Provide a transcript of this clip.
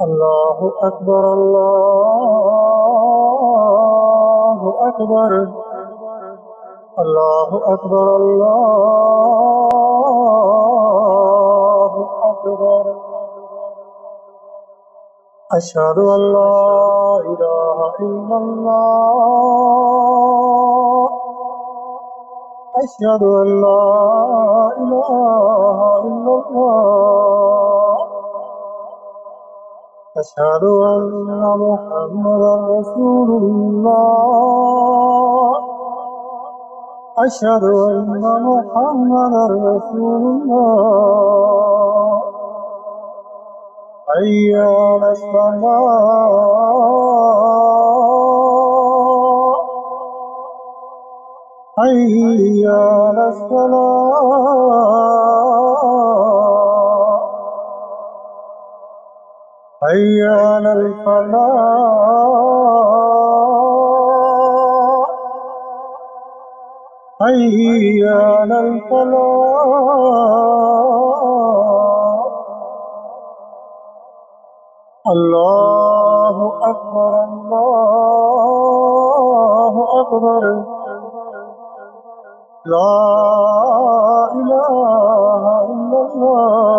अल्लाहु अकबर अल्लाहु अकबर अल्लाहु अकबर अल्लाहु अकबर। अशहदु अल्ला इलाहा इल्लल्लाह अशहदु अल्ला इलाहा इल्लल्लाह अशहदु अन्ना मुहम्मदर रसूलुल्लाह अशहदु अन्ना मुहम्मदर रसूलुल्लाह। हय्या अलस्सलाह हय्या अलस्सलाह हय्या अलल फलाह हय्या अलल फलाह। अल्लाहु अकबर ला इलाहा इल्लल्लाह।